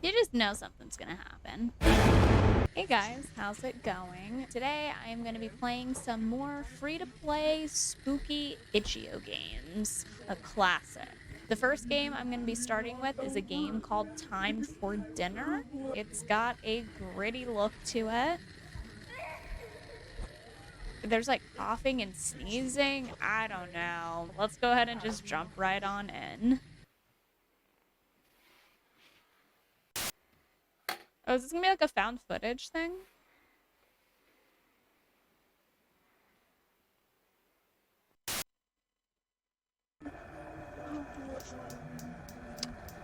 You just know something's gonna happen. Hey guys, how's it going? Today I am going to be playing some more free-to-play spooky itch.io games, a classic. The first game I'm going to be starting with is a game called Time for Dinner. It's got a gritty look to it. There's like coughing and sneezing. I don't know. Let's go ahead and just jump right on in. Oh, is this gonna be like a found footage thing?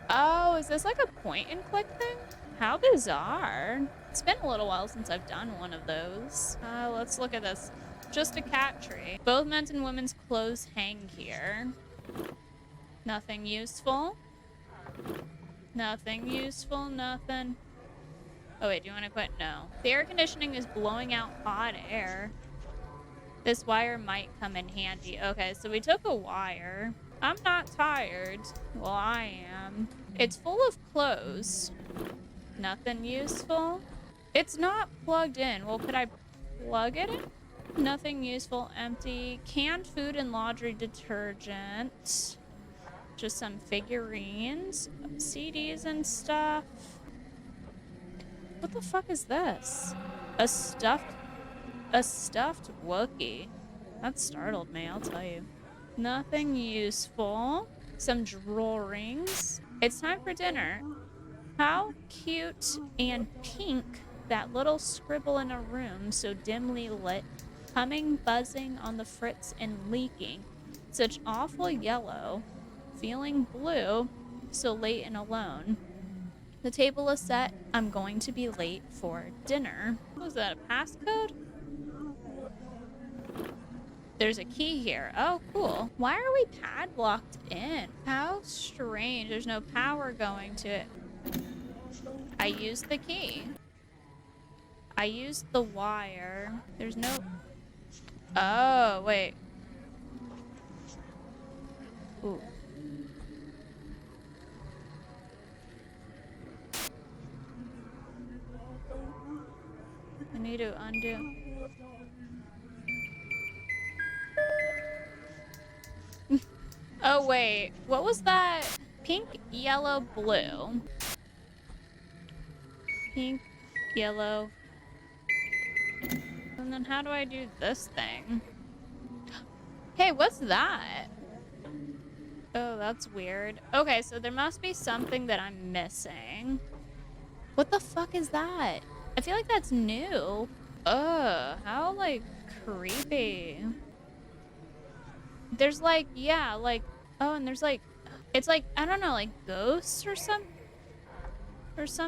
Oh, is this like a point and click thing? How bizarre. It's been a little while since I've done one of those. Let's look at this. Just a cat tree. Both men's and women's clothes hang here. Nothing useful. Nothing useful, nothing. Oh wait, do you want to quit? No. The air conditioning is blowing out hot air. This wire might come in handy. Okay, so we took a wire. I'm not tired. Well, I am. It's full of clothes. Nothing useful. It's not plugged in. Well, could I plug it in? Nothing useful. Empty. Canned food and laundry detergent. Just some figurines. CDs and stuff. What the fuck is this? A stuffed Wookiee. That startled me, I'll tell you. Nothing useful. Some drawings. It's time for dinner. How cute and pink that little scribble in a room so dimly lit, humming, buzzing on the fritz and leaking. Such awful yellow, feeling blue, so late and alone. The table is set. I'm going to be late for dinner. What was that, a passcode? There's a key here. Oh, cool. Why are we padlocked in? How strange. There's no power going to it. I used the key. I used the wire. There's no... Oh, wait. Ooh. I need to undo. Oh, wait. What was that? Pink, yellow, blue. Pink, yellow. And then how do I do this thing? Hey, what's that? Oh, that's weird. Okay, so there must be something that I'm missing. What the fuck is that? I feel like that's new. Ugh, how, like, creepy. There's, like, yeah, like, oh, and there's, like, it's, like, I don't know, like, ghosts or some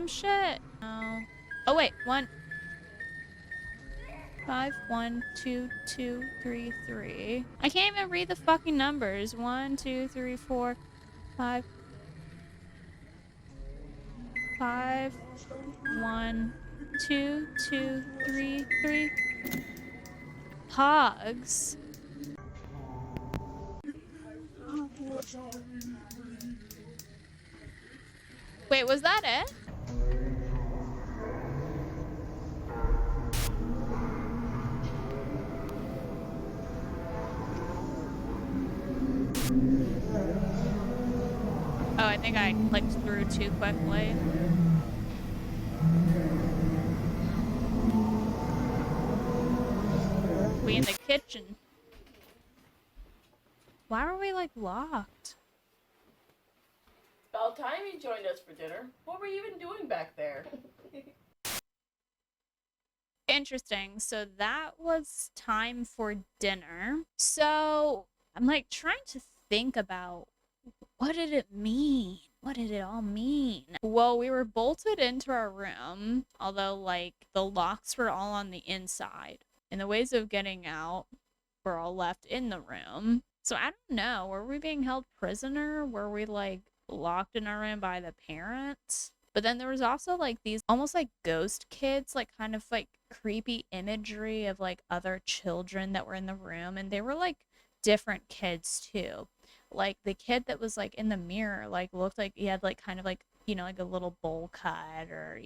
shit. Oh. Oh, wait, 1, 5, 1, 2, 2, 3, 3. I can't even read the fucking numbers. 1, 2, 3, 4, 5. 5, 1, 2, 2, 3, 3. Pogs. Wait, was that it? Oh, I think I clicked through too quickly. We in the kitchen. Why are we, like, locked? About time you joined us for dinner. What were you even doing back there? Interesting. So that was time for dinner. So I'm, like, trying to think about what did it mean? What did it all mean? Well, we were bolted into our room, although, like, the locks were all on the inside. And the ways of getting out were all left in the room. So I don't know. Were we being held prisoner? Were we, like, locked in our room by the parents? But then there was also, like, these almost like ghost kids, like, kind of like creepy imagery of, like, other children that were in the room. And they were, like, different kids too. Like, the kid that was, like, in the mirror, like, looked like he had, like, kind of like like a little bowl cut or,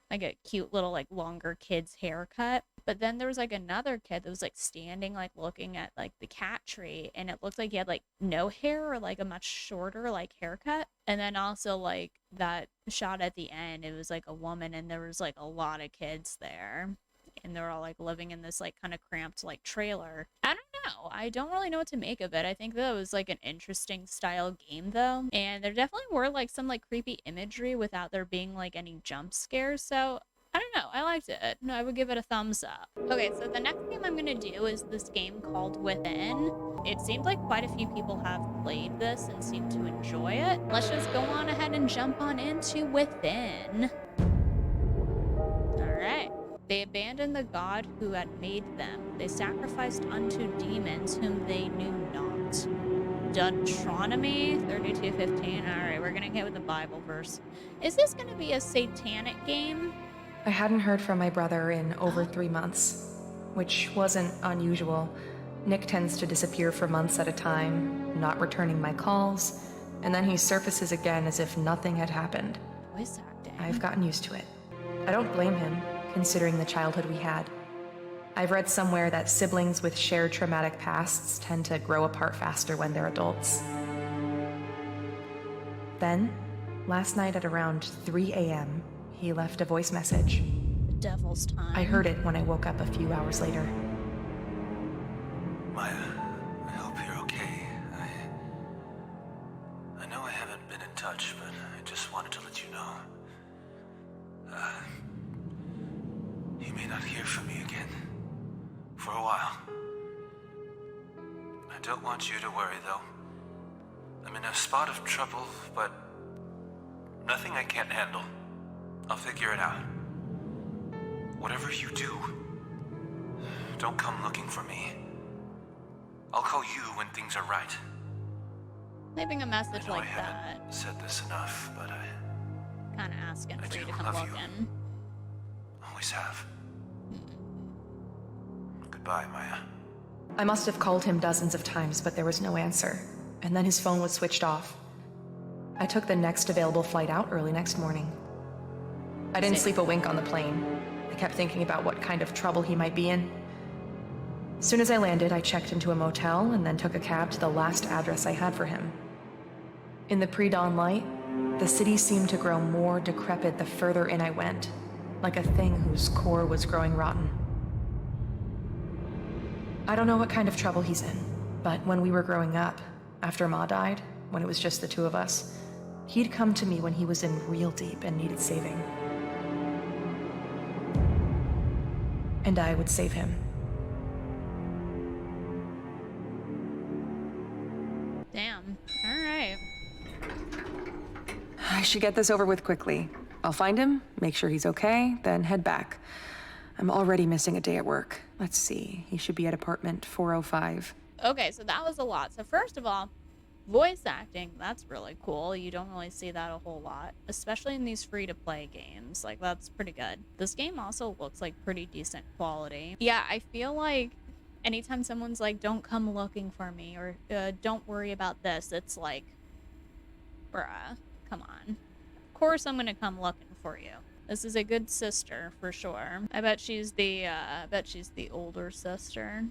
like a cute little like longer kid's haircut. But then there was like another kid that was like standing like looking at like the cat tree, and it looked like he had like no hair or like a much shorter like haircut. And then also like that shot at the end, it was like a woman and there was like a lot of kids there. And they're all like living in this like kind of cramped like trailer. I don't know. I don't really know what to make of it. I think that it was like an interesting style game though. And there definitely were like some like creepy imagery without there being like any jump scares. So I don't know. I liked it. No, I would give it a thumbs up. Okay, so the next game I'm going to do is this game called Within. It seemed like quite a few people have played this and seem to enjoy it. Let's just go on ahead and jump on into Within. All right. They abandoned the God who had made them. They sacrificed unto demons whom they knew not. Deuteronomy 32:15. All right, we're going to get with the Bible verse. Is this going to be a satanic game? I hadn't heard from my brother in over 3 months, which wasn't unusual. Nick tends to disappear for months at a time, not returning my calls, and then he surfaces again as if nothing had happened. Voice acting. I've gotten used to it. I don't blame him, considering the childhood we had. I've read somewhere that siblings with shared traumatic pasts tend to grow apart faster when they're adults. Then, last night at around 3 a.m., he left a voice message. The devil's time. I heard it when I woke up a few hours later. Maya, I hope you're okay. I know I haven't been in touch, but I just wanted to let you know. You may not hear from me again. For a while. I don't want you to worry, though. I'm in a spot of trouble, but nothing I can't handle. I'll figure it out. Whatever you do, don't come looking for me. I'll call you when things are right. Leaving a message I know like I that. haven't said this enough, but I Kind of asking I for you do to come love look you. in. always have. Goodbye, Maya. I must have called him dozens of times, but there was no answer, and then his phone was switched off. I took the next available flight out early next morning. I didn't sleep a wink on the plane. I kept thinking about what kind of trouble he might be in. As soon as I landed, I checked into a motel and then took a cab to the last address I had for him. In the pre-dawn light, the city seemed to grow more decrepit the further in I went, like a thing whose core was growing rotten. I don't know what kind of trouble he's in, but when we were growing up, after Ma died, when it was just the two of us, he'd come to me when he was in real deep and needed saving. And I would save him. Damn. All right. I should get this over with quickly. I'll find him, make sure he's okay, then head back. I'm already missing a day at work. Let's see, he should be at apartment 405. Okay, so that was a lot. So first of all, voice acting, that's really cool. You don't really see that a whole lot, especially in these free-to-play games. Like, that's pretty good. This game also looks like pretty decent quality. Yeah, I feel like anytime someone's like, don't come looking for me, or don't worry about this, it's like, bruh, come on. Of course I'm gonna come looking for you. This is a good sister, for sure. I bet she's the older sister.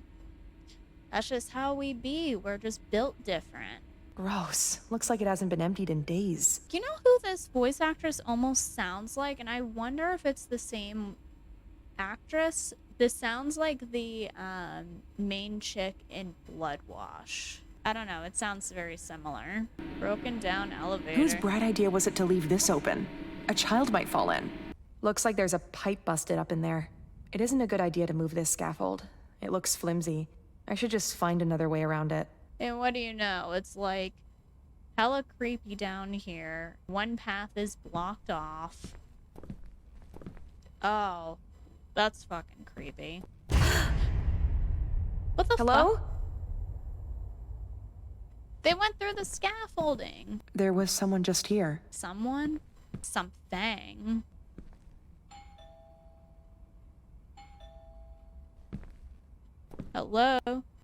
That's just how we be. We're just built different. Gross. Looks like it hasn't been emptied in days. You know who this voice actress almost sounds like? And I wonder if it's the same actress. This sounds like the main chick in Blood Wash. I don't know. It sounds very similar. Broken down elevator. Whose bright idea was it to leave this open? A child might fall in. Looks like there's a pipe busted up in there. It isn't a good idea to move this scaffold. It looks flimsy. I should just find another way around it. And what do you know? It's like hella creepy down here. One path is blocked off. Oh, that's fucking creepy. What the Hello? fuck? They went through the scaffolding. There was someone just here. Someone? Something. Hello?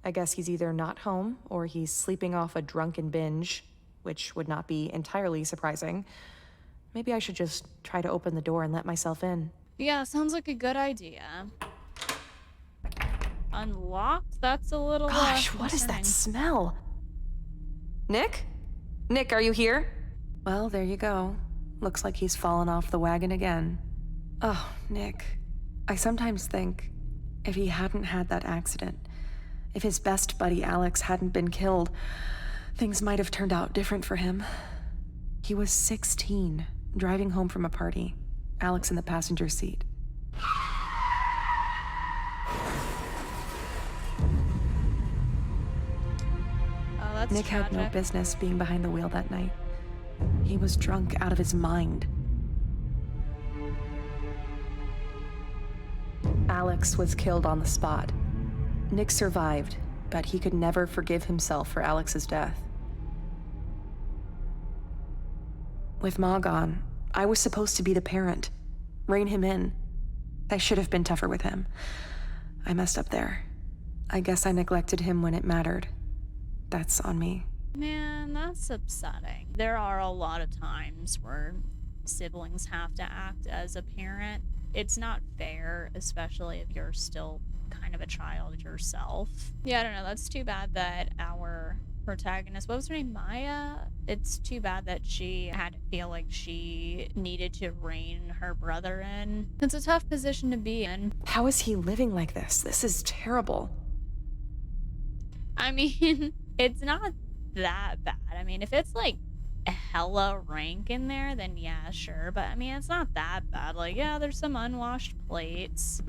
I guess he's either not home or he's sleeping off a drunken binge, which would not be entirely surprising. Maybe I should just try to open the door and let myself in. Yeah, sounds like a good idea. Unlocked? That's a little Gosh, what is that concerning. smell? Nick? Nick, are you here? Well, there you go. Looks like he's fallen off the wagon again. Oh, Nick. I sometimes think if he hadn't had that accident, if his best buddy Alex hadn't been killed, things might have turned out different for him. He was 16, driving home from a party. Alex in the passenger seat. Oh, that's Nick had no tragic. business being behind the wheel that night. He was drunk out of his mind. Alex was killed on the spot. Nick survived, but he could never forgive himself for Alex's death. With Ma gone, I was supposed to be the parent, rein him in. I should have been tougher with him. I messed up there. I guess I neglected him when it mattered. That's on me. Man, that's upsetting. There are a lot of times where siblings have to act as a parent. It's not fair, especially if you're still kind of a child yourself. Yeah, I don't know. That's too bad that our protagonist, what was her name? Maya? It's too bad that she had to feel like she needed to rein her brother in. It's a tough position to be in. How is he living like this? This is terrible. I mean, it's not that bad. I mean, if it's like hella rank in there, then yeah, sure. But I mean, it's not that bad. Like, yeah, there's some unwashed plates.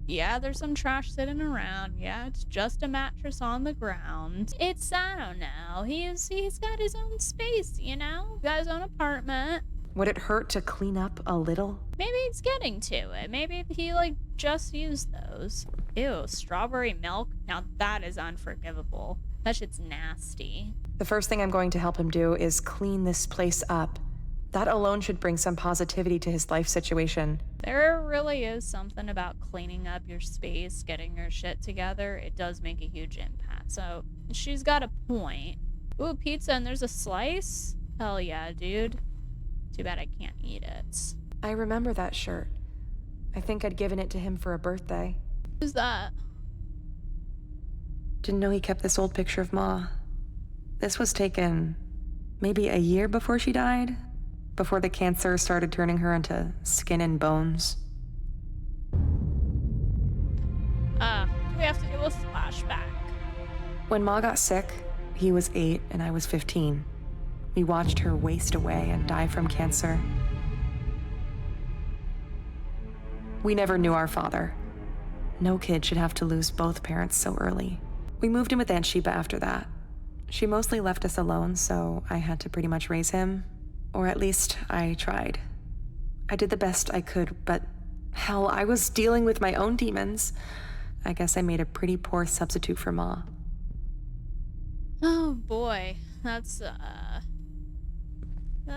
Yeah, there's some trash sitting around. Yeah, it's just a mattress on the ground. It's, I don't know. He's got his own space, you know? Got his own apartment. Would it hurt to clean up a little? Maybe it's getting to it. Maybe he, like, just used those. Ew, strawberry milk? Now that is unforgivable. That shit's nasty. The first thing I'm going to help him do is clean this place up. That alone should bring some positivity to his life situation. There really is something about cleaning up your space, getting your shit together. It does make a huge impact. So she's got a point. Ooh, pizza and there's a slice? Hell yeah, dude. Too bad I can't eat it. I remember that shirt. I think I'd given it to him for a birthday. Who's that? Didn't know he kept this old picture of Ma. This was taken maybe a year before she died, before the cancer started turning her into skin and bones. Do we have to do a flashback? When Ma got sick, he was 8 and I was 15. We watched her waste away and die from cancer. We never knew our father. No kid should have to lose both parents so early. We moved in with Aunt Sheba after that. She mostly left us alone, so I had to pretty much raise him. Or at least I tried. I did the best I could, but hell, I was dealing with my own demons. I guess I made a pretty poor substitute for Ma. Oh boy, that's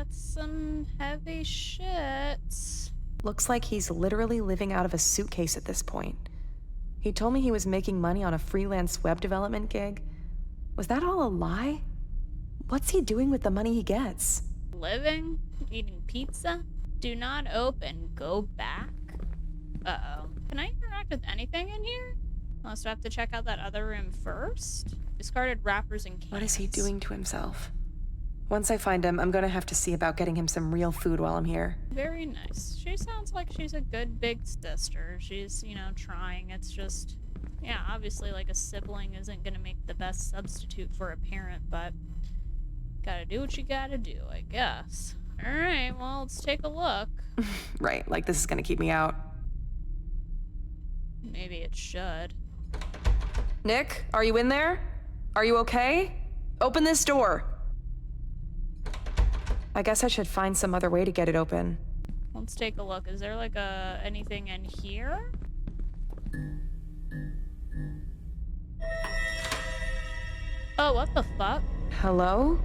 some heavy shit. Looks like he's literally living out of a suitcase at this point. He told me he was making money on a freelance web development gig. Was that all a lie? What's he doing with the money he gets? Living? Eating pizza? Do not open. Go back? Uh-oh. Can I interact with anything in here? Unless I have to check out that other room first? Discarded wrappers and cans. What is he doing to himself? Once I find him, I'm gonna have to see about getting him some real food while I'm here. Very nice. She sounds like she's a good big sister. She's, you know, trying. It's just, yeah, obviously, like, a sibling isn't gonna make the best substitute for a parent, but gotta do what you gotta do, I guess. Alright, well, let's take a look. Right, like this is gonna keep me out. Maybe it should. Nick, are you in there? Are you okay? Open this door. I guess I should find some other way to get it open. Let's take a look. Is there, like, anything in here? Oh, what the fuck? Hello?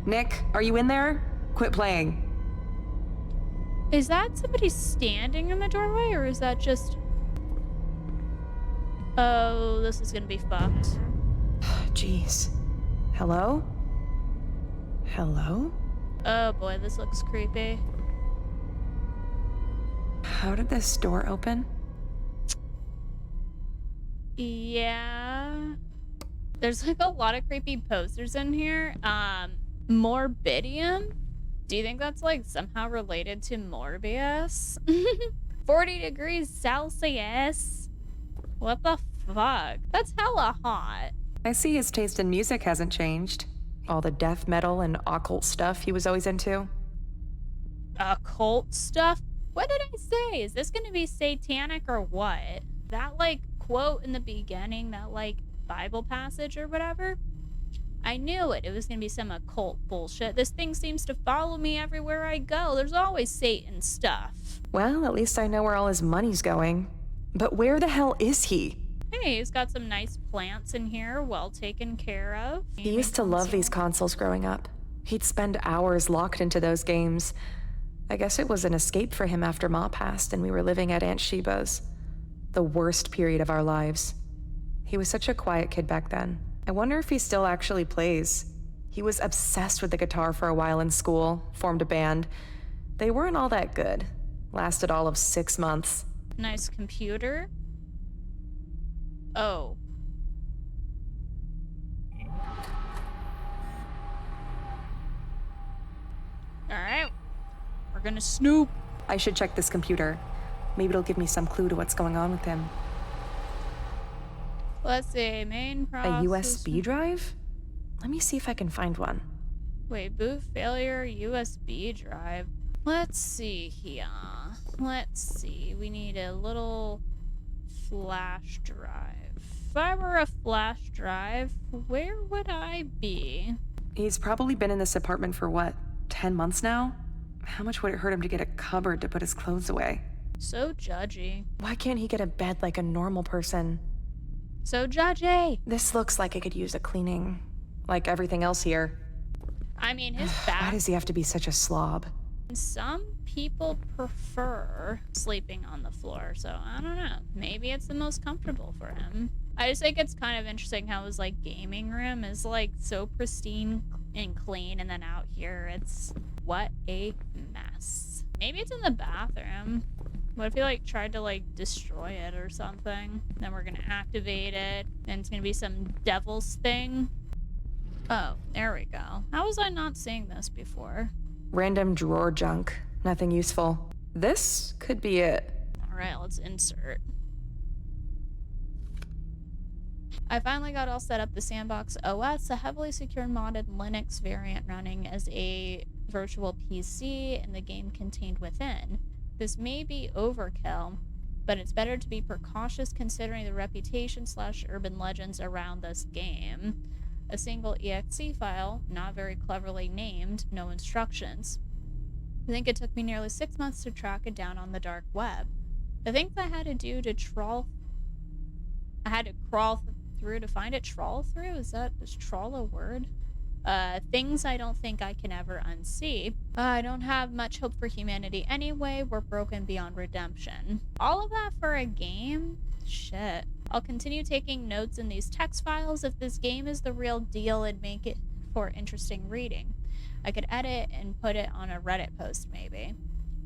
Nick, are you in there? Quit playing. Is that somebody standing in the doorway, or is that just... Oh, this is gonna be fucked. Jeez. Hello? Hello? Oh boy, this looks creepy. How did this door open? Yeah. There's like a lot of creepy posters in here. Morbidium? Do you think that's like somehow related to Morbius? 40 degrees Celsius? What the fuck? That's hella hot. I see his taste in music hasn't changed. All the death metal and occult stuff he was always into. Occult stuff? What did I say? Is this gonna be satanic or what? That like quote in the beginning, that like Bible passage or whatever? I knew it. It was gonna be some occult bullshit. This thing seems to follow me everywhere I go. There's always Satan stuff. Well, at least I know where all his money's going. But where the hell is he? Hey, he's got some nice plants in here, well taken care of. He used to love these consoles growing up. He'd spend hours locked into those games. I guess it was an escape for him after Ma passed and we were living at Aunt Sheba's. The worst period of our lives. He was such a quiet kid back then. I wonder if he still actually plays. He was obsessed with the guitar for a while in school, formed a band. They weren't all that good. Lasted all of 6 months. Nice computer. Oh. Alright. We're gonna snoop. I should check this computer. Maybe it'll give me some clue to what's going on with him. Let's see, main process. A USB drive? Let me see if I can find one. Wait, boot failure, USB drive. Let's see here. Let's see. We need a little flash drive. If I were a flash drive, where would I be? He's probably been in this apartment for what, 10 months now? How much would it hurt him to get a cupboard to put his clothes away? So judgy. Why can't he get a bed like a normal person? So judgy. This looks like it could use a cleaning. Like everything else here. I mean, his Why back. does he have to be such a slob? Some people prefer sleeping on the floor, so I don't know. Maybe it's the most comfortable for him. I just think it's kind of interesting how his like gaming room is like so pristine and clean, and then out here it's what a mess. Maybe it's in the bathroom. What if he like tried to like destroy it or something? Then we're gonna activate it, and it's gonna be some devil's thing. Oh, there we go. How was I not seeing this before? Random drawer junk. Nothing useful. This could be it. Alright, let's insert. I finally got all set up. The Sandbox OS, a heavily secure modded Linux variant running as a virtual PC, and the game contained within. This may be overkill, but it's better to be precautious considering the reputation / urban legends around this game. A single exe file, not very cleverly named, no instructions. I think it took me nearly 6 months to track it down on the dark web. The things I had to do to crawl through to find it. Trawl through? Is trawl a word? Things I don't think I can ever unsee. I don't have much hope for humanity anyway. We're broken beyond redemption. All of that for a game? Shit. I'll continue taking notes in these text files. If this game is the real deal, it'd make it for interesting reading. I could edit and put it on a Reddit post maybe.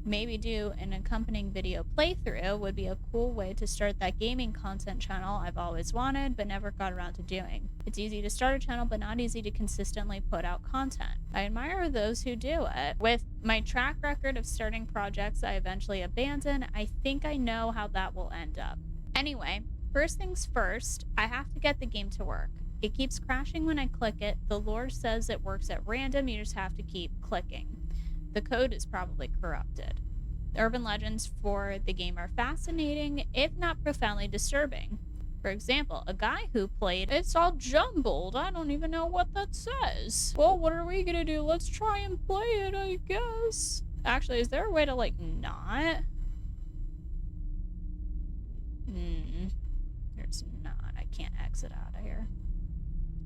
Maybe do an accompanying video playthrough would be a cool way to start that gaming content channel I've always wanted but never got around to doing. It's easy to start a channel but not easy to consistently put out content. I admire those who do it. With my track record of starting projects I eventually abandon, I think I know how that will end up. Anyway, first things first, I have to get the game to work. It keeps crashing when I click it. The lore says it works at random, you just have to keep clicking. The code is probably corrupted. The urban legends for the game are fascinating, if not profoundly disturbing. For example, a guy who played it's all jumbled. I don't even know what that says. Well, what are we gonna do? Let's try and play it, I guess. Actually, is there a way to, like, not? There's not. I can't exit out of here.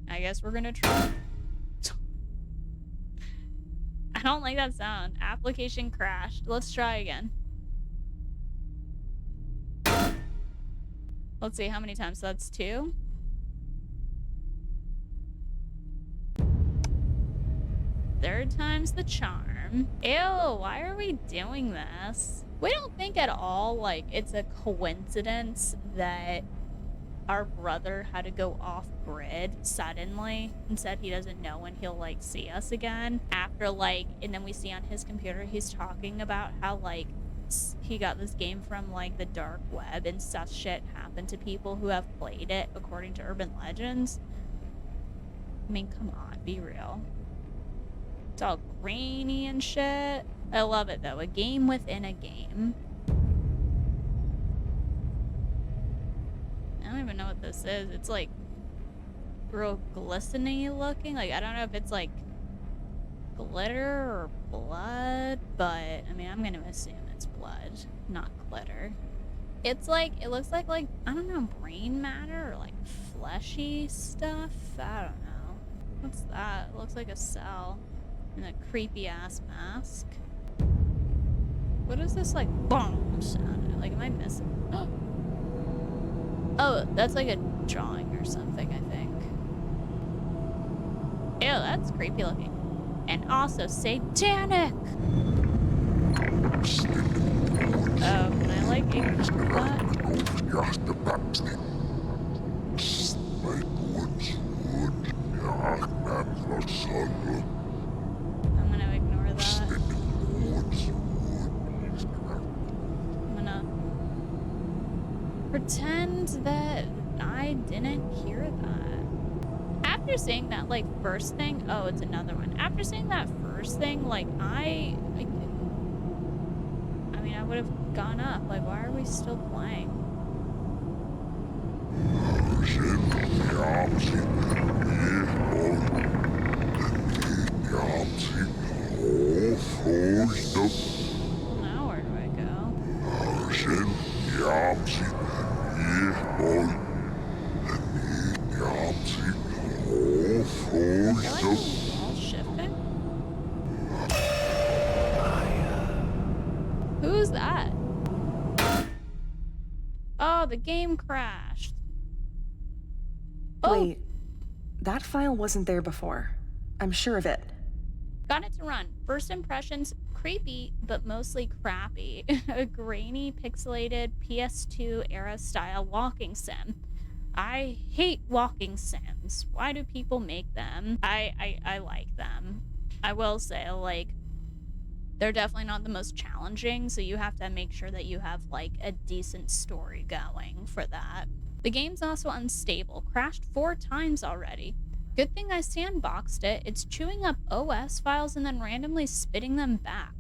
I guess we're gonna try. I don't like that sound. Application crashed. Let's try again. Let's see how many times. That's 2. Third time's the charm. Ew, why are we doing this? We don't think at all like it's a coincidence that our brother had to go off grid suddenly and said he doesn't know when he'll like see us again after like, and then we see on his computer he's talking about how like he got this game from like the dark web and such shit happened to people who have played it according to urban legends. I mean, come on, be real. It's all grainy and shit. I love it though, a game within a game. I don't even know what this is. It's like real glistening looking. Like, I don't know if it's like glitter or blood, but I mean, I'm gonna assume it's blood, not glitter. It's like, it looks like, I don't know, brain matter or like fleshy stuff. I don't know. What's that? It looks like a cell in a creepy ass mask. What is this like boom sound? Like, am I missing? Oh, that's like a drawing or something, I think. Ew, that's creepy looking. And also satanic! Oh, can I like ignore that? I'm gonna ignore that. I'm gonna pretend that I didn't hear that. After seeing that, like, first thing, oh, it's another one. After seeing that first thing, like, I mean, I would have gone up. Like, why are we still playing? Now where do I go? I feel like the wall's shifting. Who's that? Oh, the game crashed. Oh, Wait, that file wasn't there before. I'm sure of it. got it to run. First impressions, creepy, but mostly crappy. A grainy, pixelated PS2 era style walking sim. I hate walking sims. Why do people make them? I like them. I will say, like, they're definitely not the most challenging, so you have to make sure that you have, like, a decent story going for that. The game's also unstable. Crashed 4 times already. Good thing I sandboxed it. It's chewing up OS files and then randomly spitting them back.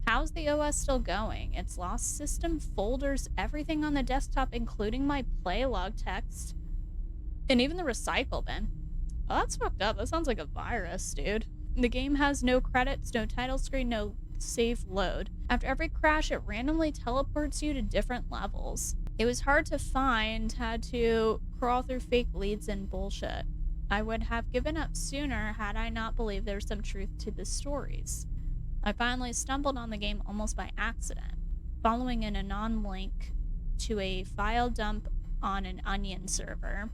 How's the OS still going? It's lost system folders, everything on the desktop, including my play log text, and even the recycle bin. Oh, that's fucked up. That sounds like a virus, dude. The game has no credits, no title screen, no save load. After every crash, it randomly teleports you to different levels. It was hard to find, had to crawl through fake leads and bullshit. I would have given up sooner had I not believed there was some truth to the stories. I finally stumbled on the game almost by accident, following an anon link to a file dump on an Onion server.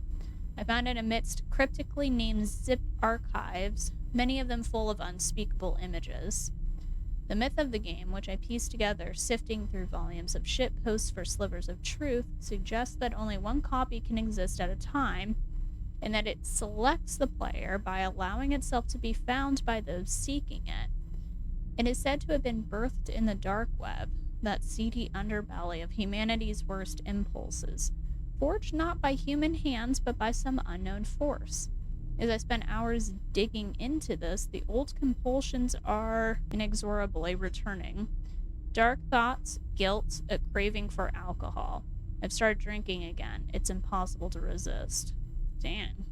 I found it amidst cryptically named zip archives, many of them full of unspeakable images. The myth of the game, which I pieced together sifting through volumes of shitposts for slivers of truth, suggests that only one copy can exist at a time, and that it selects the player by allowing itself to be found by those seeking it. It is said to have been birthed in the dark web, that seedy underbelly of humanity's worst impulses, forged not by human hands but by some unknown force. As I spent hours digging into this, the old compulsions are inexorably returning. Dark thoughts, guilt, a craving for alcohol. I've started drinking again. It's impossible to resist. Damn.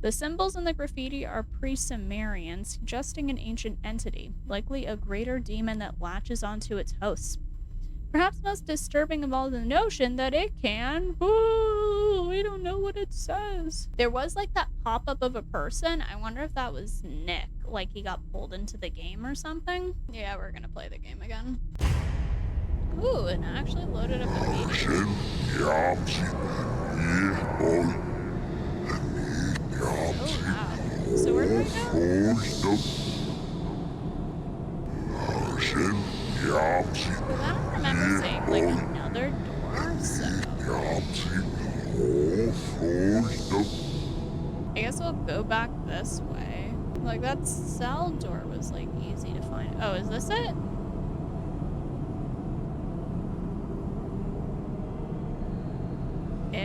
The symbols in the graffiti are pre-Sumerian, suggesting an ancient entity, likely a greater demon that latches onto its hosts. Perhaps most disturbing of all, the notion that it can. Ooh, we don't know what it says. There was like that pop-up of a person. I wonder if that was Nick, like he got pulled into the game or something. Yeah, we're gonna play the game again. Ooh, it actually loaded up immediately. Oh, wow. So where do I go? Because I don't remember seeing like another door, so I guess we'll go back this way. Like that cell door was like easy to find. Oh, is this it? Ew.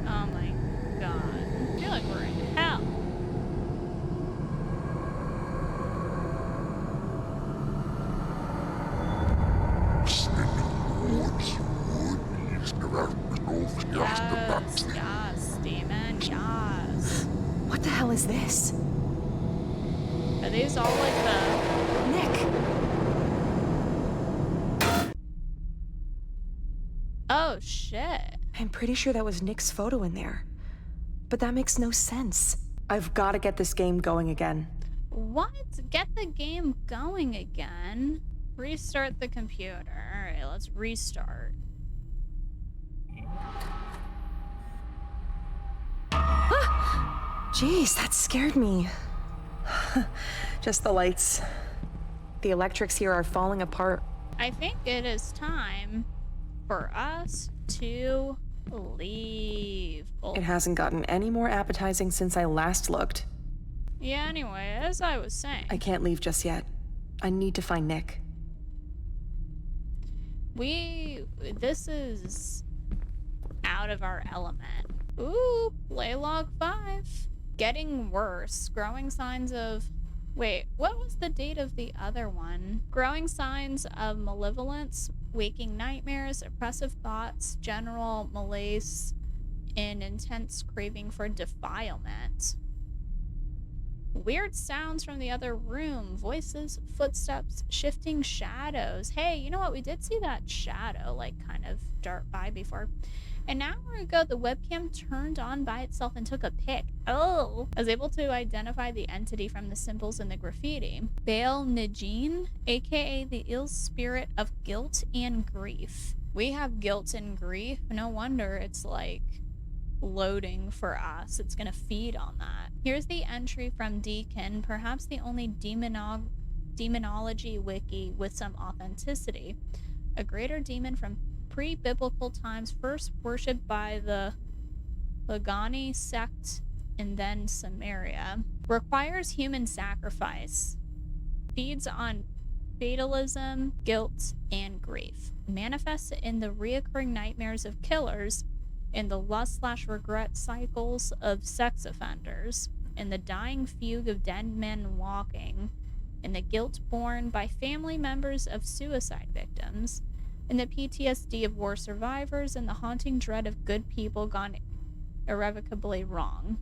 Oh my god. I feel like we're in hell. Yes, yes, demon, yes. What the hell is this? Are these all like the... Nick! Oh, shit. I'm pretty sure that was Nick's photo in there. But that makes no sense. I've got to get this game going again. What? Get the game going again? Restart the computer. Alright, let's restart. Jeez, that scared me. Just the lights. The electrics here are falling apart. I think it is time for us to leave. It hasn't gotten any more appetizing since I last looked. Yeah, anyway, as I was saying, I can't leave just yet. I need to find Nick. this is out of our element. Ooh, play log 5. Getting worse. Growing signs of... Wait, what was the date of the other one? Growing signs of malevolence, waking nightmares, oppressive thoughts, general malaise, and intense craving for defilement. Weird sounds from the other room. Voices, footsteps, shifting shadows. Hey, you know what? We did see that shadow, like, kind of dart by before. An hour ago, the webcam turned on by itself and took a pic. Oh! I was able to identify the entity from the symbols in the graffiti. Baal Najin, aka the ill spirit of guilt and grief. We have guilt and grief. No wonder it's like loading for us. It's gonna feed on that. Here's the entry from Deacon, perhaps the only demonology wiki with some authenticity. A greater demon from pre-biblical times, first worshipped by the Lagani sect and then Samaria. Requires human sacrifice. Feeds on fatalism, guilt, and grief. Manifests in the reoccurring nightmares of killers, in the lust/regret cycles of sex offenders, in the dying fugue of dead men walking, in the guilt borne by family members of suicide victims, in the PTSD of war survivors, and the haunting dread of good people gone irrevocably wrong.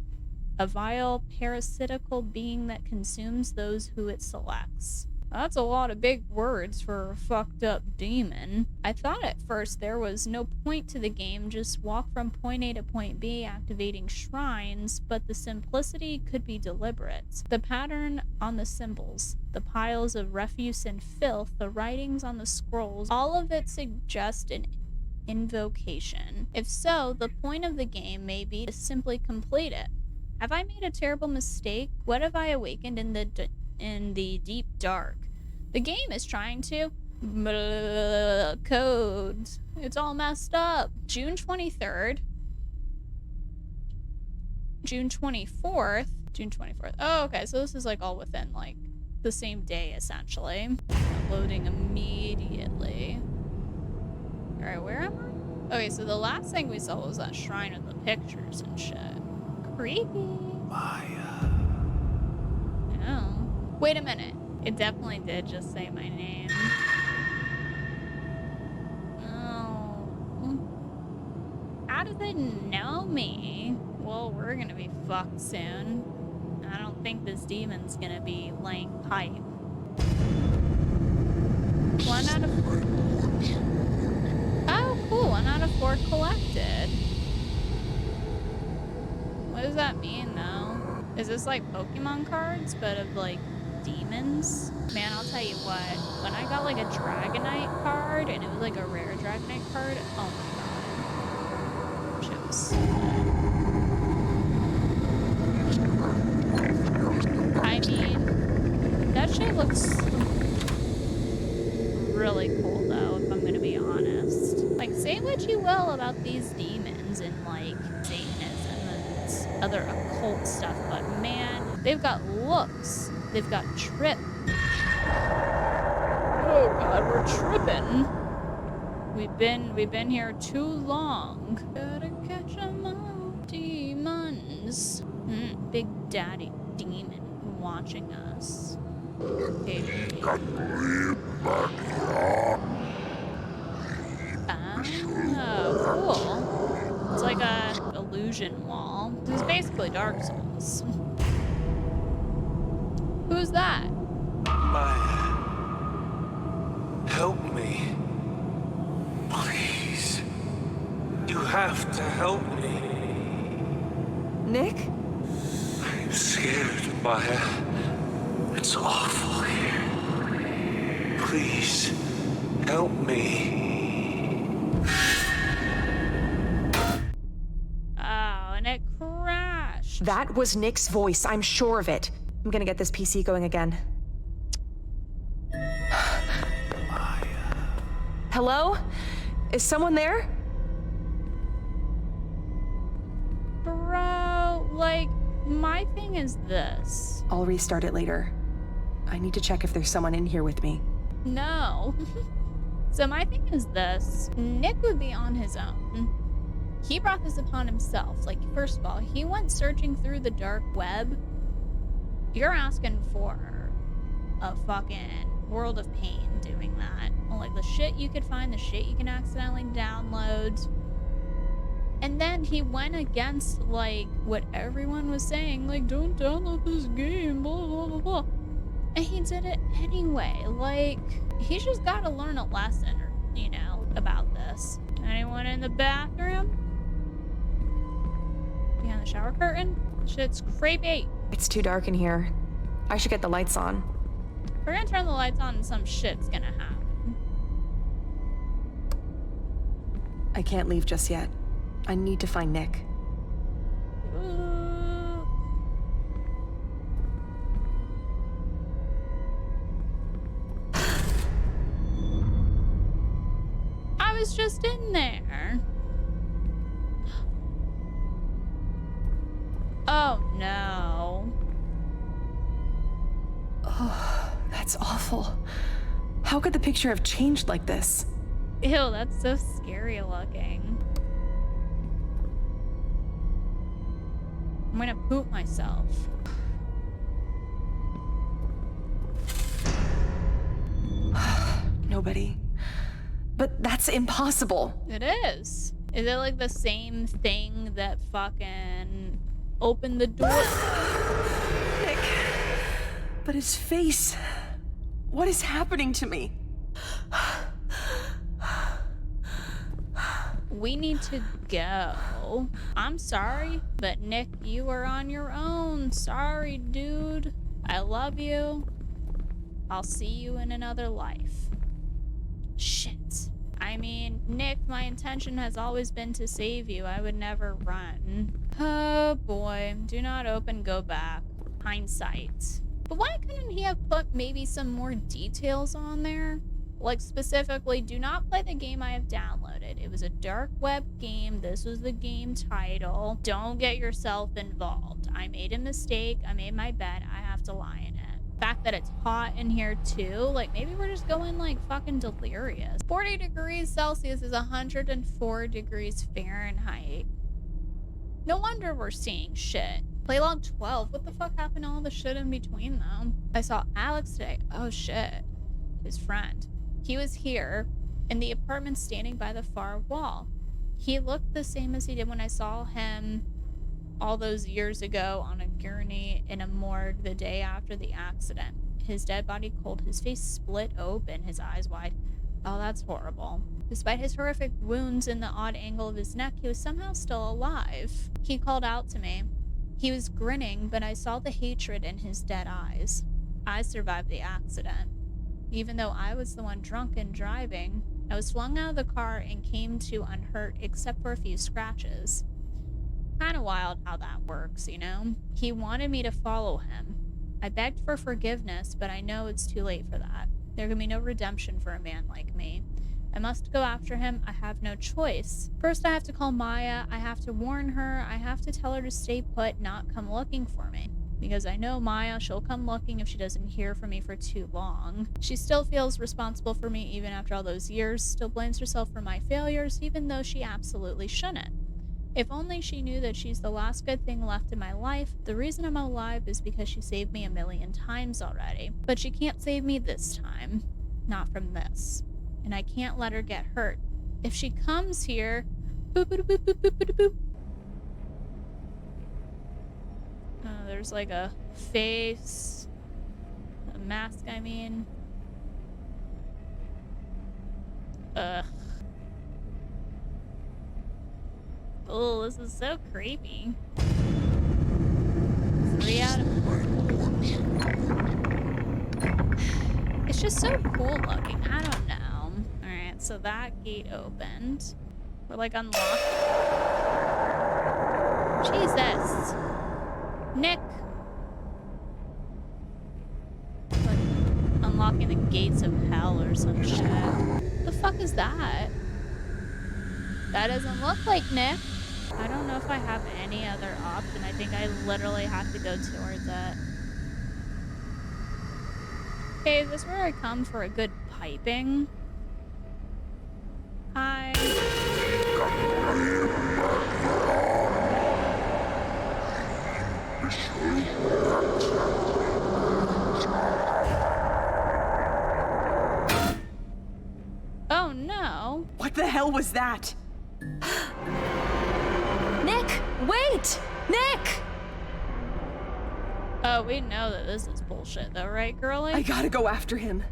A vile, parasitical being that consumes those who it selects. That's a lot of big words for a fucked up demon. I thought at first there was no point to the game, just walk from point A to point B activating shrines, but the simplicity could be deliberate. The pattern on the symbols, the piles of refuse and filth, the writings on the scrolls, all of it suggests an invocation. If so, the point of the game may be to simply complete it. Have I made a terrible mistake? What have I awakened in the deep dark? The game is trying to code. It's all messed up. June 23rd. June 24th. June 24th. Oh, okay. So this is like all within like the same day essentially. Loading immediately. Alright, where am I? Okay, so the last thing we saw was that shrine with the pictures and shit. Creepy. Maya. Oh. Wait a minute. It definitely did just say my name. Oh. How does it know me? Well, we're gonna be fucked soon. I don't think this demon's gonna be laying pipe. 1 out of... Oh, cool. 1 out of 4 collected. What does that mean, though? Is this like Pokemon cards, but of like demons? Man, I'll tell you what, when I got like a Dragonite card and it was like a rare Dragonite card, oh my god. Chips. I mean, shit looks really cool, though, if I'm gonna be honest. Like, say what you will about these demons and, like, Satanism and other occult stuff, but man, they've got looks. They've got trip. Oh god, we're tripping. We've been here too long. Gotta catch 'em all, demons. Big daddy demon watching us. Okay. Oh, cool. It's like a illusion wall. This is basically Dark Souls. Who's that? Maya, help me. Please. You have to help me. Nick? I'm scared, Maya. It's awful here. Please, help me. Oh, and it crashed. That was Nick's voice, I'm sure of it. I'm gonna get this PC going again. Hello? Is someone there? Bro, like, my thing is this. I'll restart it later. I need to check if there's someone in here with me. No. So my thing is this. Nick would be on his own. He brought this upon himself. Like, first of all, he went searching through the dark web. You're asking for a fucking world of pain doing that. Like, the shit you could find, the shit you can accidentally download. And then he went against, like, what everyone was saying. Like, don't download this game, blah, blah, blah, blah. And he did it anyway. Like, he's just got to learn a lesson, you know, about this. Anyone in the bathroom? Behind the shower curtain? Shit's creepy. It's too dark in here. I should get the lights on. We're gonna turn the lights on and some shit's gonna happen. I can't leave just yet. I need to find Nick. I was just in there. Oh no. Oh, that's awful. How could the picture have changed like this? Ew, that's so scary looking. I'm gonna poop myself. Nobody. But that's impossible. It is. Is it like the same thing that fucking opened the door? Nick. But his face. What is happening to me? We need to go. I'm sorry, but Nick, you are on your own. Sorry, dude. I love you. I'll see you in another life. Shit. I mean, Nick, my intention has always been to save you. I would never run. Oh boy. Do not open, go back. Hindsight. But why couldn't he have put maybe some more details on there? Like, specifically, do not play the game I have downloaded. It was a dark web game. This was the game title. Don't get yourself involved. I made a mistake. I made my bed. I have to lie in it. The fact that it's hot in here too, like, maybe we're just going like fucking delirious. 40 degrees Celsius is 104 degrees Fahrenheit. No wonder we're seeing shit. Play log 12. What the fuck happened to all the shit in between though? I saw Alex today. Oh shit. His friend. He was here in the apartment standing by the far wall. He looked the same as he did when I saw him all those years ago on a gurney in a morgue the day after the accident. His dead body cold, his face split open, his eyes wide. Oh, that's horrible. Despite his horrific wounds and the odd angle of his neck, he was somehow still alive. He called out to me. He was grinning, but I saw the hatred in his dead eyes. I survived the accident. Even though I was the one drunk and driving, I was flung out of the car and came to unhurt except for a few scratches. Kind of wild how that works, you know? He wanted me to follow him. I begged for forgiveness, but I know it's too late for that. There can be no redemption for a man like me. I must go after him. I have no choice. First, I have to call Maya. I have to warn her. I have to tell her to stay put, not come looking for me. Because I know Maya, she'll come looking if she doesn't hear from me for too long. She still feels responsible for me even after all those years, still blames herself for my failures, even though she absolutely shouldn't. If only she knew that she's the last good thing left in my life. The reason I'm alive is because she saved me a million times already. But she can't save me this time. Not from this. And I can't let her get hurt. If she comes here... Boop, boop, boop, boop, boop, boop, boop. There's like a face. A mask, I mean. Ugh. Oh, this is so creepy. 3 out of... It's just so cool looking. I don't know. Alright, so that gate opened. We're like unlocked. Jesus. Nick. Like unlocking the gates of hell or some shit. The fuck is that? That doesn't look like Nick. I don't know if I have any other option. I think I literally have to go towards it. Okay, is this where I come for a good piping? Hi. Oh no. What the hell was that? Nick, wait! Nick! Oh, we know that this is bullshit though, right, girlie? I gotta go after him.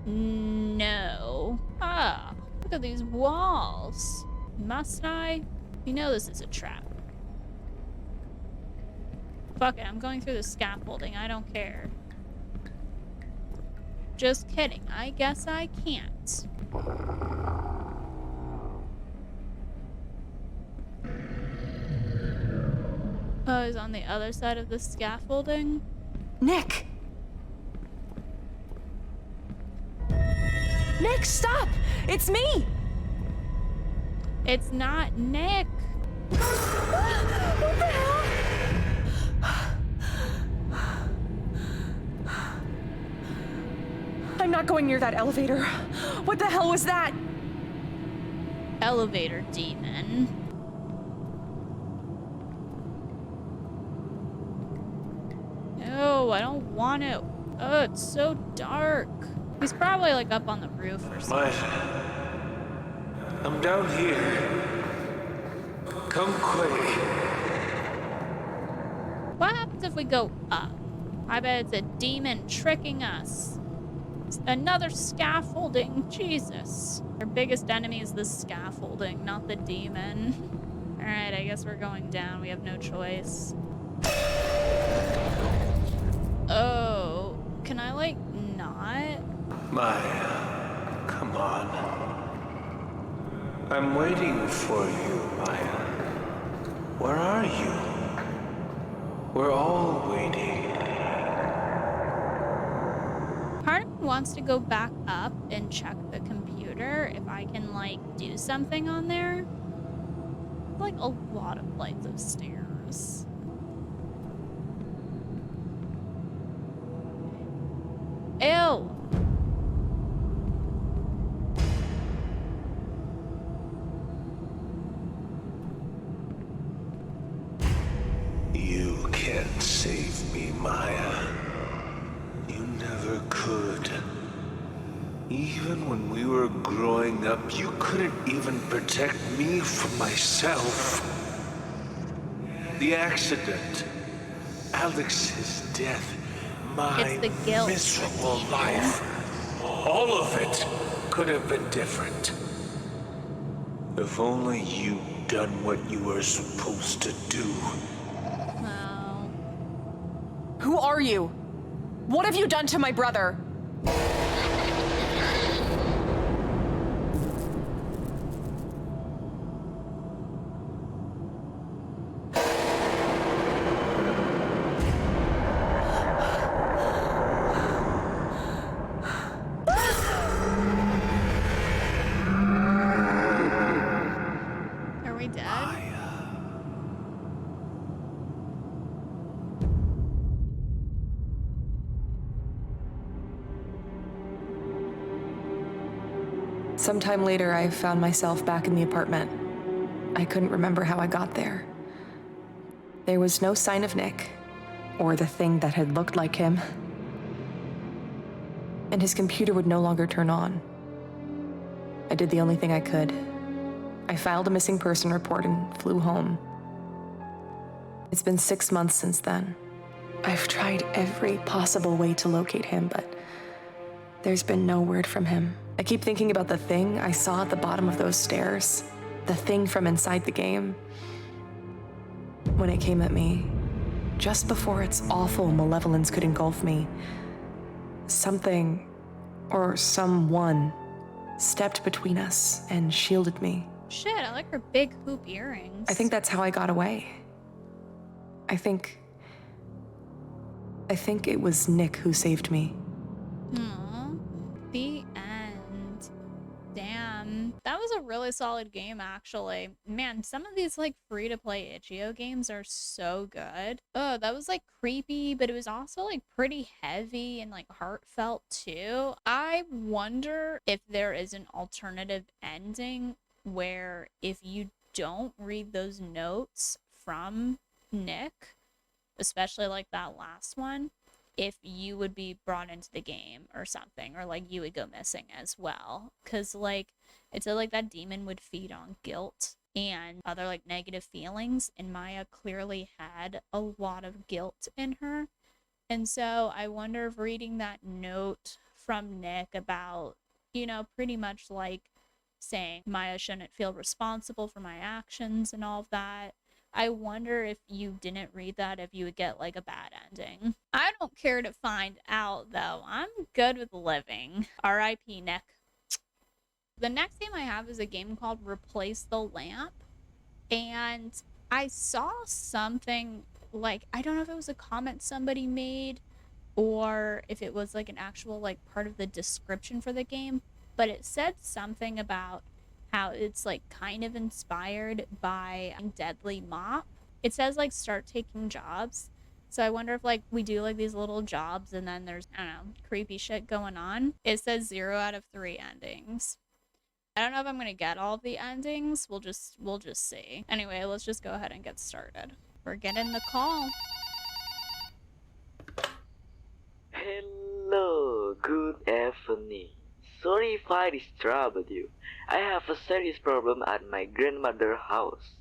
No. Ah, look at these walls. Must I? You know this is a trap. Fuck it, I'm going through the scaffolding. I don't care. Just kidding. I guess I can't. Oh, he's on the other side of the scaffolding? Nick! Nick, stop! It's me! It's not Nick. What the hell? I'm not going near that elevator. What the hell was that? Elevator demon. No, I don't want to. Oh, it's so dark. He's probably like up on the roof or something. I'm down here. Come quick. What happens if we go up? I bet it's a demon tricking us. Another scaffolding. Jesus. Our biggest enemy is the scaffolding, not the demon. Alright, I guess we're going down. We have no choice. Oh. Can I, like, not? Maya, come on. I'm waiting for you, Maya. Where are you? We're all waiting. Part of me wants to go back up and check the computer if I can, like, do something on there. Like, a lot of flights of stairs. Ew! You can't save me, Maya. You never could. Even when we were growing up, you couldn't even protect me from myself. The accident, Alex's death, my It's the guilt. miserable life, all of it could have been different. If only you'd done what you were supposed to do. Well, Who are you? What have you done to my brother? Sometime later, I found myself back in the apartment. I couldn't remember how I got there. There was no sign of Nick, or the thing that had looked like him. And his computer would no longer turn on. I did the only thing I could. I filed a missing person report and flew home. It's been 6 months since then. I've tried every possible way to locate him, but there's been no word from him. I keep thinking about the thing I saw at the bottom of those stairs. The thing from inside the game. When it came at me, just before its awful malevolence could engulf me, something, or someone, stepped between us and shielded me. Shit, I like her big hoop earrings. I think that's how I got away. I think it was Nick who saved me. Aw. The end. Damn. That was a really solid game, actually. Man, some of these, like, free-to-play itch.io games are so good. Oh, that was, like, creepy, but it was also, like, pretty heavy and, like, heartfelt, too. I wonder if there is an alternative ending where if you don't read those notes from Nick, especially like that last one, if you would be brought into the game or something, or like you would go missing as well. Because like it said like that demon would feed on guilt and other like negative feelings, and Maya clearly had a lot of guilt in her. And so I wonder if reading that note from Nick about, you know, pretty much like saying Maya shouldn't feel responsible for my actions and all of that, I wonder if you didn't read that, if you would get like a bad ending. I don't care to find out though. I'm good with living. R.I.P. Nick. The next game I have is a game called Replace the Lamp. And I saw something like, I don't know if it was a comment somebody made or if it was like an actual like part of the description for the game, but it said something about how it's like kind of inspired by Deadly Mop. It says like start taking jobs. So I wonder if like we do like these little jobs and then there's, I don't know, creepy shit going on. It says 0 out of 3 endings. I don't know if I'm gonna get all the endings. We'll just see. Anyway, let's just go ahead and get started. We're getting the call. Hello, good evening. Sorry if I disturbed you. I have a serious problem at my grandmother's house.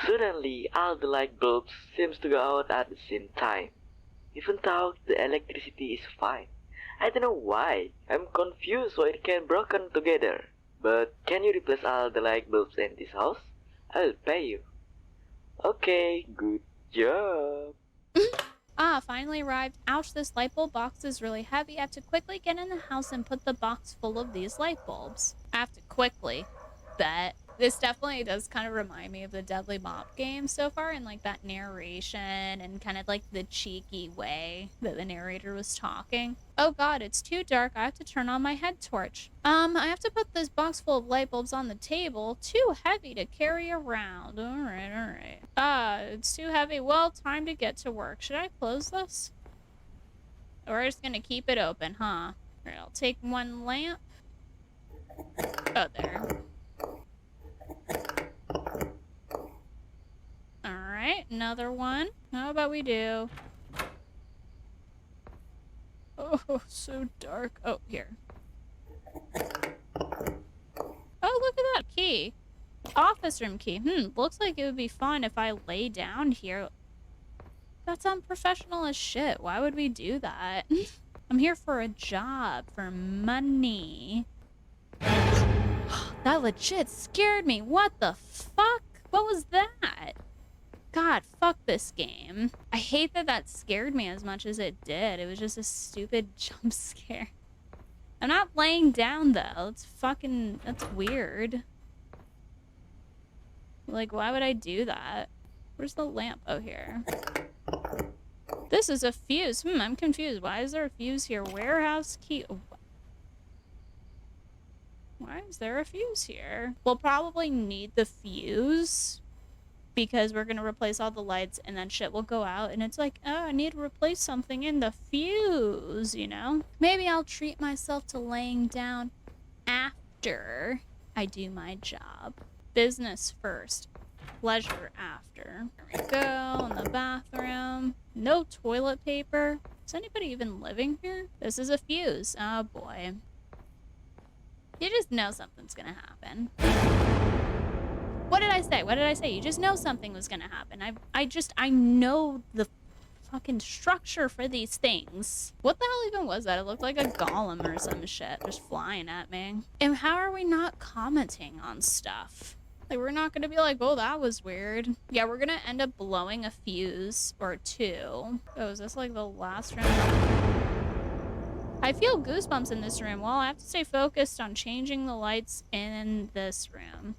Suddenly, all the light bulbs seems to go out at the same time. Even though the electricity is fine. I don't know why. I'm confused why it can broken together. But can you replace all the light bulbs in this house? I'll pay you. Okay, good job. Ah, finally arrived. Ouch, this light bulb box is really heavy. I have to quickly get in the house and put the box full of these light bulbs. I have to quickly. Bet. This definitely does kind of remind me of the Deadly Mop game so far, and like that narration and kind of like the cheeky way that the narrator was talking. Oh god, it's too dark. I have to turn on my head torch. I have to put this box full of light bulbs on the table. Too heavy to carry around. Alright. It's too heavy. Well, time to get to work. Should I close this? Or we're just gonna keep it open, huh? Alright, I'll take one lamp. Oh, there. Alright, another one. How about we do? Oh, so dark. Oh, here. Oh, look at that key. Office room key. Looks like it would be fun if I lay down here. That's unprofessional as shit. Why would we do that? I'm here for a job, for money. That legit scared me. What the fuck? What was that? God, fuck this game. I hate that that scared me as much as it did. It was just a stupid jump scare. I'm not laying down, though. It's fucking... That's weird. Like, why would I do that? Where's the lamp? Oh, here. This is a fuse. I'm confused. Why is there a fuse here? Warehouse key... Oh. Why is there a fuse here? We'll probably need the fuse because we're gonna replace all the lights and then shit will go out and it's like, oh, I need to replace something in the fuse, you know? Maybe I'll treat myself to laying down after after I do my job. Business first, pleasure after. There we go, in the bathroom. No toilet paper. Is anybody even living here? This is a fuse. Oh boy. You just know something's gonna happen. What did I say? What did I say? You just know something was gonna happen. I know the fucking structure for these things. What the hell even was that? It looked like a golem or some shit just flying at me. And how are we not commenting on stuff? Like, we're not gonna be like, oh, that was weird. Yeah, we're gonna end up blowing a fuse or two. Oh, is this like the last room? I feel goosebumps in this room. Well, I have to stay focused on changing the lights in this room.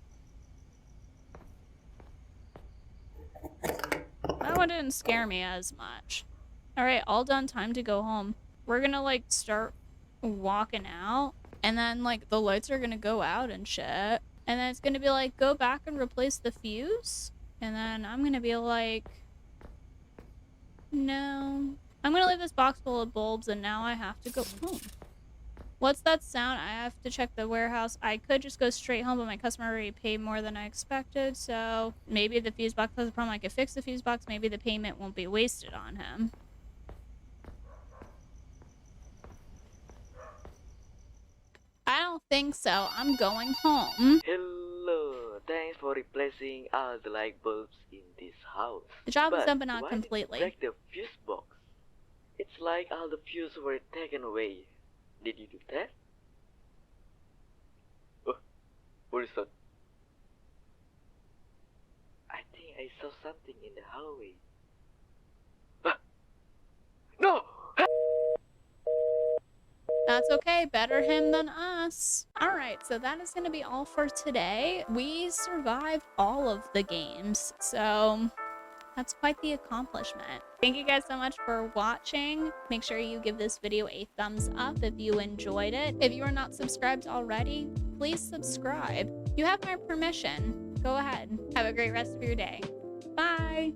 That one didn't scare me as much. Alright, all done. Time to go home. We're gonna, like, start walking out. And then, like, the lights are gonna go out and shit. And then it's gonna be like, go back and replace the fuse. And then I'm gonna be like, no. I'm gonna leave this box full of bulbs and now I have to go home. What's that sound? I have to check the warehouse. I could just go straight home, but my customer already paid more than I expected, so maybe the fuse box has a problem. I could fix the fuse box. Maybe the payment won't be wasted on him. I don't think so. I'm going home. Hello, thanks for replacing all the light bulbs in this house. The job is done, but why not did you completely. break the fuse box? It's like all the fuses were taken away. Did you do that? Oh, what is that? I think I saw something in the hallway. Ah! No! That's okay. Better him than us. All right, so that is going to be all for today. We survived all of the games, so that's quite the accomplishment. Thank you guys so much for watching. Make sure you give this video a thumbs up if you enjoyed it. If you are not subscribed already, please subscribe. You have my permission. Go ahead. Have a great rest of your day. Bye.